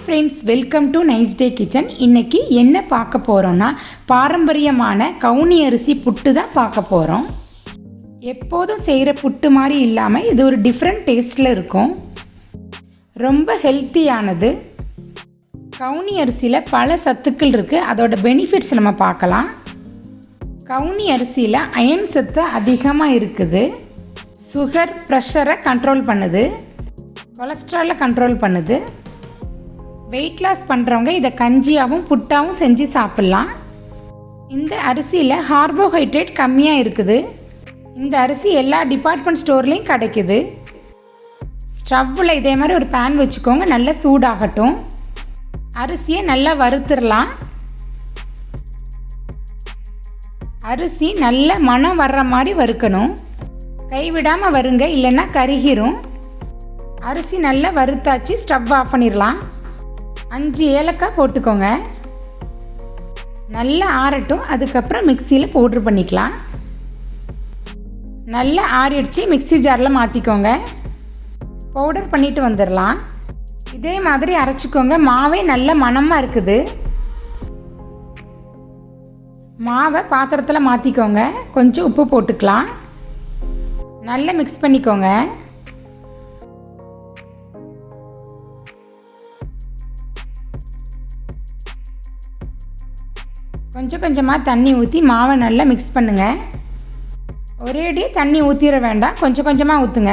Hi friends, welcome to nice day kitchen. இன்றைக்கி என்ன பார்க்க போகிறோன்னா பாரம்பரியமான கவுனி அரிசி புட்டு தான் பார்க்க போகிறோம். எப்போதும் செய்கிற புட்டு மாதிரி இல்லாமல் இது ஒரு டிஃப்ரெண்ட் டேஸ்ட்டில் இருக்கும். ரொம்ப ஹெல்த்தியானது. கவுனி அரிசியில் பல சத்துக்கள் இருக்குது. அதோட பெனிஃபிட்ஸ் நம்ம பார்க்கலாம். கவுனி அரிசியில் அயன் சத்து அதிகமாக இருக்குது. சுகர் ப்ரெஷரை கண்ட்ரோல் பண்ணுது. கொலஸ்ட்ராலை கண்ட்ரோல் பண்ணுது. வெயிட் லாஸ் பண்ணுறவங்க இதை கஞ்சியாகவும் புட்டாகவும் செஞ்சு சாப்பிட்லாம். இந்த அரிசியில் கார்போஹைட்ரேட் கம்மியாக இருக்குது. இந்த அரிசி எல்லா டிபார்ட்மெண்ட் ஸ்டோர்லேயும் கிடைக்குது. ஸ்டவ்வில் இதே மாதிரி ஒரு பேன் வச்சுக்கோங்க, நல்லா சூடாகட்டும். அரிசியை நல்லா வறுத்துடலாம். அரிசி நல்ல மணம் வர்ற மாதிரி வறுக்கணும். கைவிடாமல் வருங்க, இல்லைன்னா கருகிரும். அரிசி நல்லா வறுத்தாச்சு, ஸ்டவ் ஆஃப் பண்ணிடலாம். 5 ஏலக்காய் போட்டுக்கோங்க. நல்லா ஆறட்டும். அதுக்கப்புறம் மிக்சியில் பவுட்ரு பண்ணிக்கலாம். நல்லா ஆறிடுச்சு, மிக்சி ஜாரில் மாற்றிக்கோங்க. பவுடர் பண்ணிவிட்டு வந்துடலாம். இதே மாதிரி அரைச்சிக்கோங்க. மாவே நல்ல மணமாக இருக்குது. மாவை பாத்திரத்தில் மாற்றிக்கோங்க. கொஞ்சம் உப்பு போட்டுக்கலாம். நல்லா மிக்ஸ் பண்ணிக்கோங்க. கொஞ்சம் கொஞ்சமாக தண்ணி ஊற்றி மாவை நல்லா மிக்ஸ் பண்ணுங்கள். ஒரேடியே தண்ணி ஊற்றிட வேண்டாம், கொஞ்சம் கொஞ்சமாக ஊற்றுங்க.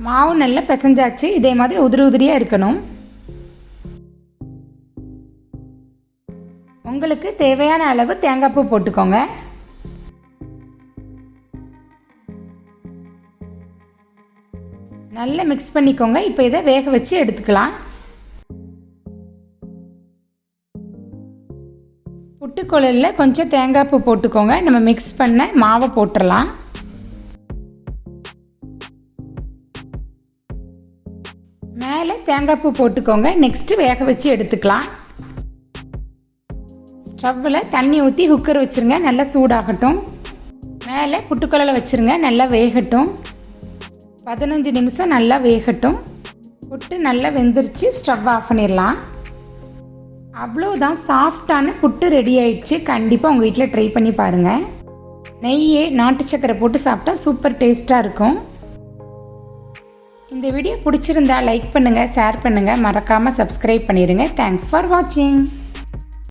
மாவு நல்லா பிசைஞ்சாச்சு. இதே மாதிரி உதிரி உதிரியாக இருக்கணும். உங்களுக்கு தேவையான அளவு தேங்காய் பூ போட்டுக்கோங்க. நல்லா மிக்ஸ் பண்ணிக்கோங்க. இப்போ இதை வேக வச்சு எடுத்துக்கலாம். புட்டுக்குழலில் கொஞ்சம் தேங்காய் பூ போட்டுக்கோங்க. நம்ம மிக்ஸ் பண்ண மாவை போட்டுடலாம். மேலே தேங்காய் பூ போட்டுக்கோங்க. நெக்ஸ்ட்டு வேக வச்சு எடுத்துக்கலாம். ஸ்டவ்வில் தண்ணி ஊற்றி குக்கர் வச்சுருங்க, நல்லா சூடாகட்டும். மேலே புட்டுக்குழலை வச்சுருங்க, நல்லா வேகட்டும். 15 நிமிஷம் நல்லா வேகட்டும். புட்டு நல்லா வெந்துருச்சு. ஸ்டவ் ஆஃப் பண்ணிடலாம். அவ்வளோதான், சாஃப்டான புட்டு ரெடி ஆயிடுச்சு. கண்டிப்பாக உங்கள் வீட்டில் ட்ரை பண்ணி பாருங்கள். நெய்யே நாட்டு சக்கரை போட்டு சாப்பிட்டா சூப்பர் டேஸ்ட்டாக இருக்கும். இந்த வீடியோ பிடிச்சிருந்தா லைக் பண்ணுங்கள், ஷேர் பண்ணுங்கள், மறக்காமல் சப்ஸ்கிரைப் பண்ணிடுங்க. தேங்க்ஸ் ஃபார் வாட்சிங்.